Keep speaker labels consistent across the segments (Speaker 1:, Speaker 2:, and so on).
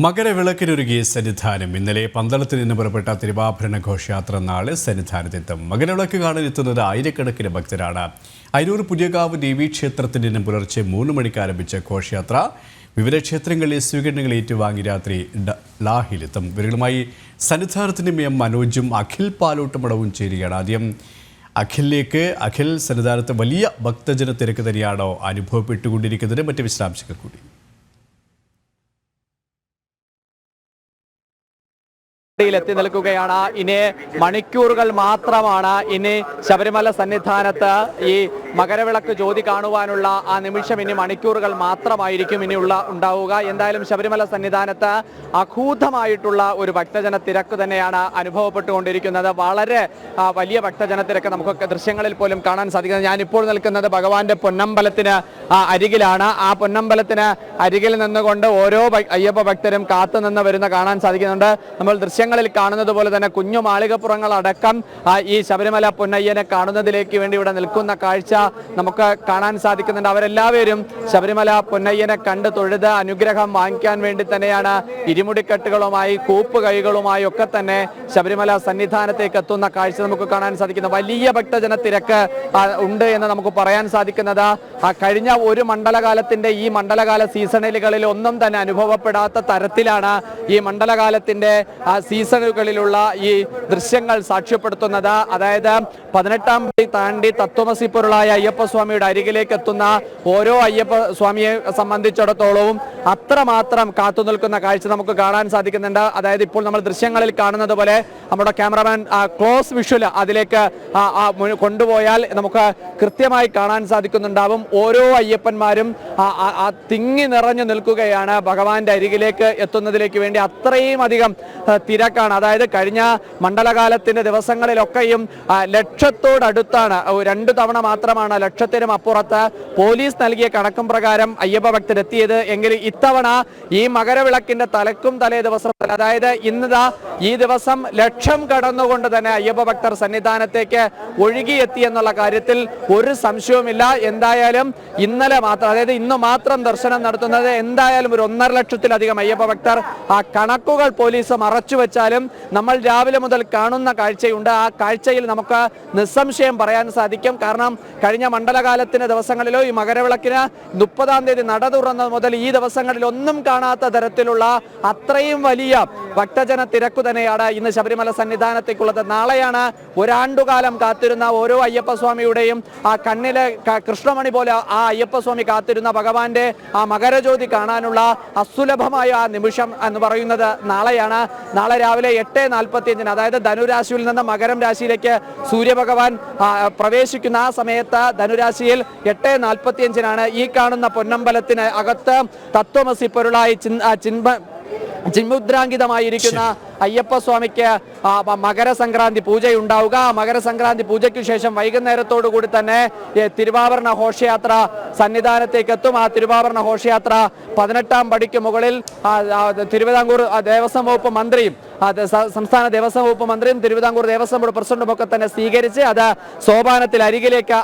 Speaker 1: മകരവിളക്കിനൊരുങ്ങിയ സന്നിധാനം. ഇന്നലെ പന്തളത്തിൽ നിന്ന് പുറപ്പെട്ട തിരുവാഭരണ ഘോഷയാത്ര നാളെ സന്നിധാനത്തെത്തും. മകരവിളക്ക് കാണാനെത്തുന്നത് ആയിരക്കണക്കിന് ഭക്തരാണ്. അയിരൂർ പുതിയകാവ് ദേവീക്ഷേത്രത്തിൽ നിന്നും പുലർച്ചെ 3 മണിക്ക് ആരംഭിച്ച ഘോഷയാത്ര വിവിധ ക്ഷേത്രങ്ങളിലെ സ്വീകരണങ്ങൾ ഏറ്റുവാങ്ങി രാത്രി ലാഹിലെത്തും. ഇവരുമായി സന്നിധാനത്തിന്റെ എം മനോജും അഖിൽ പാലോട്ടുമടവും ചേരുകയാണ്. ആദ്യം അഖിലിലേക്ക്. അഖിൽ, സന്നിധാനത്ത് വലിയ ഭക്തജന തിരക്ക് തന്നെയാണോ അനുഭവപ്പെട്ടുകൊണ്ടിരിക്കുന്നത്? മറ്റ് വിശദാംശങ്ങൾ കൂടി.
Speaker 2: എത്തി നിൽക്കുകയാണ്. ഇനി മണിക്കൂറുകൾ മാത്രമാണ് ഇനി ശബരിമല സന്നിധാനത്ത് ഈ മകരവിളക്ക് ജ്യോതി കാണുവാനുള്ള ആ നിമിഷം. ഇനി മണിക്കൂറുകൾ മാത്രമായിരിക്കും ഇനി ഉണ്ടാവുക. എന്തായാലും ശബരിമല സന്നിധാനത്ത് അഭൂതമായിട്ടുള്ള ഒരു ഭക്തജന തിരക്ക് തന്നെയാണ് അനുഭവപ്പെട്ടുകൊണ്ടിരിക്കുന്നത്. വളരെ വലിയ ഭക്തജന തിരക്ക് നമുക്ക് ദൃശ്യങ്ങളിൽ പോലും കാണാൻ സാധിക്കുന്നത്. ഞാനിപ്പോൾ നിൽക്കുന്നത് ഭഗവാന്റെ പൊന്നമ്പലത്തിന് അരികിലാണ്. ആ പൊന്നമ്പലത്തിന് അരികിൽ നിന്നുകൊണ്ട് ഓരോ അയ്യപ്പ ഭക്തരും കാത്തുനിന്ന് വരുന്ന കാണാൻ സാധിക്കുന്നുണ്ട്. നമ്മൾ ദൃശ്യങ്ങളിൽ കാണുന്നത് പോലെ തന്നെ കുഞ്ഞു മാളികപ്പുറങ്ങൾ അടക്കം ഈ ശബരിമല പൊന്നയ്യനെ കാണുന്നതിലേക്ക് വേണ്ടി ഇവിടെ നിൽക്കുന്ന കാഴ്ച നമുക്ക് കാണാൻ സാധിക്കുന്നുണ്ട്. അവരെല്ലാവരും ശബരിമല പൊന്നയ്യനെ കണ്ട് തൊഴുത് അനുഗ്രഹം വാങ്ങിക്കാൻ വേണ്ടി തന്നെയാണ് ഇരുമുടിക്കെട്ടുകളുമായി കൂപ്പ് കൈകളുമായി ഒക്കെ തന്നെ ശബരിമല സന്നിധാനത്തേക്ക് എത്തുന്ന കാഴ്ച നമുക്ക് കാണാൻ സാധിക്കുന്നത്. വലിയ ഭക്തജന തിരക്ക് ഉണ്ട് എന്ന് നമുക്ക് പറയാൻ സാധിക്കുന്നത് കഴിഞ്ഞ ഒരു മണ്ഡലകാലത്തിന്റെ ഈ മണ്ഡലകാല സീസണലുകളിൽ ഒന്നും തന്നെ അനുഭവപ്പെടാത്ത തരത്തിലാണ് ഈ മണ്ഡലകാലത്തിന്റെ സീസണുകളിലുള്ള ഈ ദൃശ്യങ്ങൾ സാക്ഷ്യപ്പെടുത്തുന്നത്. അതായത് 18ാം പടി താണ്ടി തത്വമസി പൊരുളായ അയ്യപ്പസ്വാമിയുടെ അരികിലേക്ക് എത്തുന്ന ഓരോ അയ്യപ്പ സ്വാമിയെ സംബന്ധിച്ചിടത്തോളവും അത്രമാത്രം കാത്തു നിൽക്കുന്ന കാഴ്ച നമുക്ക് കാണാൻ സാധിക്കുന്നുണ്ട്. അതായത് ഇപ്പോൾ നമ്മൾ ദൃശ്യങ്ങളിൽ കാണുന്നത് പോലെ നമ്മുടെ ക്യാമറമാൻ ക്ലോസ് വിഷ്വൽ അതിലേക്ക് കൊണ്ടുപോയാൽ നമുക്ക് കൃത്യമായി കാണാൻ സാധിക്കുന്നുണ്ടാവും. ഓരോ അയ്യപ്പന്മാരും തിങ്ങി നിറഞ്ഞു നിൽക്കുകയാണ് ഭഗവാന്റെ അരികിലേക്ക് എത്തുന്നതിലേക്ക് വേണ്ടി. അത്രയും അധികം തിരക്കാണ്. അതായത് കഴിഞ്ഞ മണ്ഡലകാലത്തിന്റെ ദിവസങ്ങളിലൊക്കെയും ലക്ഷത്തോടടുത്താണ്. 2 തവണ മാത്രമാണ് ലക്ഷത്തിനും അപ്പുറത്ത് പോലീസ് നൽകിയ കണക്കും പ്രകാരം അയ്യപ്പ ഭക്തരെത്തിയത്. എങ്കിലും ഇത്തവണ ഈ മകരവിളക്കിന്റെ തലക്കും തലേ ദിവസം, അതായത് ഇന്നതാ ഈ ദിവസം ലക്ഷം കടന്നുകൊണ്ട് തന്നെ അയ്യപ്പ ഭക്തർ സന്നിധാനത്തേക്ക് ഒഴുകിയെത്തി എന്നുള്ള കാര്യത്തിൽ ഒരു സംശയവുമില്ല. എന്തായാലും ഇന്നലെ മാത്രം, അതായത് ഇന്ന് മാത്രം ദർശനം നടത്തുന്നത് എന്തായാലും ഒരു 1.5 ലക്ഷത്തിലധികം അയ്യപ്പ ഭക്തർ. ആ കണക്കുകൾ പോലീസ് മറച്ചു വെച്ചാലും നമ്മൾ രാവിലെ മുതൽ കാണുന്ന കാഴ്ചയുണ്ട്. ആ കാഴ്ചയിൽ നമുക്ക് നിസ്സംശയം പറയാൻ സാധിക്കും. കാരണം കഴിഞ്ഞ മണ്ഡലകാലത്തിന്റെ ദിവസങ്ങളിലോ ഈ മകരവിളക്കിന് 30-ാം തീയതി നട തുറന്നത് മുതൽ ഈ ദിവസങ്ങളിൽ ഒന്നും കാണാത്ത തരത്തിലുള്ള അത്രയും വലിയ ഭക്തജന തിരക്കു തന്നെയാണ് ഇന്ന് ശബരിമല സന്നിധാനത്തേക്കുള്ളത്. നാളെയാണ് ഒരാണ്ടുകാലം കാത്തിരുന്ന ഓരോ അയ്യപ്പസ്വാമിയുടെയും ആ കണ്ണിലെ കൃഷ്ണമണി പോലെ ആ അയ്യപ്പസ്വാമി കാത്തിരുന്ന ഭഗവാന്റെ ആ മകരജ്യോതി കാണാനുള്ള അസുലഭമായ ആ നിമിഷം എന്ന് പറയുന്നത് നാളെയാണ്. നാളെ രാവിലെ 8:45, അതായത് ധനുരാശിയിൽ നിന്ന് മകരം രാശിയിലേക്ക് സൂര്യഭഗവാൻ പ്രവേശിക്കുന്ന ആ സമയത്ത് ധനുരാശിയിൽ 8:45 ഈ കാണുന്ന പൊന്നമ്പലത്തിന് അകത്ത് തത്വമസി പൊരുളായി ചിന്മുദ്രാങ്കിതമായിരിക്കുന്ന അയ്യപ്പസ്വാമിക്ക് മകരസംക്രാന്തി പൂജയുണ്ടാവുക. ആ മകരസംക്രാന്തി പൂജയ്ക്ക് ശേഷം വൈകുന്നേരത്തോടു കൂടി തന്നെ തിരുവാഭരണ ഘോഷയാത്ര സന്നിധാനത്തേക്ക് എത്തും. ആ തിരുവാഭരണ ഘോഷയാത്ര 18ാം പടിക്ക് മുകളിൽ തിരുവിതാംകൂർ ദേവസ്വം വകുപ്പ് മന്ത്രിയും സംസ്ഥാന ദേവസ്വം വകുപ്പ് മന്ത്രിയും തിരുവിതാംകൂർ ദേവസ്വം ബോർഡ് പ്രസിഡന്റും ഒക്കെ തന്നെ സ്വീകരിച്ച് അത് സോപാനത്തിൽ അരികിലേക്ക്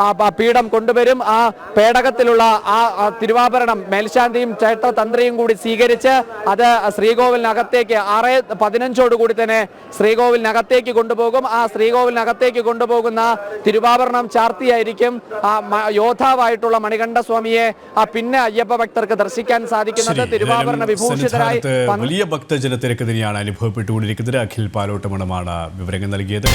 Speaker 2: ആ പീഠം കൊണ്ടുവരും. ആ പേടകത്തിലുള്ള ആ തിരുവാഭരണം മേൽശാന്തിയും ക്ഷേത്രതന്ത്രിയും കൂടി സ്വീകരിച്ച് അത് ശ്രീകോവിലിനകത്തേക്ക് 6:15 കൂടി തന്നെ ശ്രീകോവിലിനകത്തേക്ക് കൊണ്ടുപോകും. ആ ശ്രീകോവിലിനകത്തേക്ക് കൊണ്ടുപോകുന്ന തിരുവാഭരണം ചാർത്തിയായിരിക്കും യോദ്ധാവായിട്ടുള്ള മണികണ്ഠസ്വാമിയെ പിന്നെ അയ്യപ്പ ഭക്തർക്ക് ദർശിക്കാൻ സാധിക്കുന്നത്. തിരുവാഭരണ വിഭൂഷിതരായി
Speaker 1: വലിയ ഭക്തജന തിരക്ക് തന്നെയാണ് അനുഭവപ്പെട്ടുകൊണ്ടിരിക്കുന്നത്. അഖിൽ പാലോട്ടുമണമാണ് വിവരങ്ങൾ നൽകിയത്.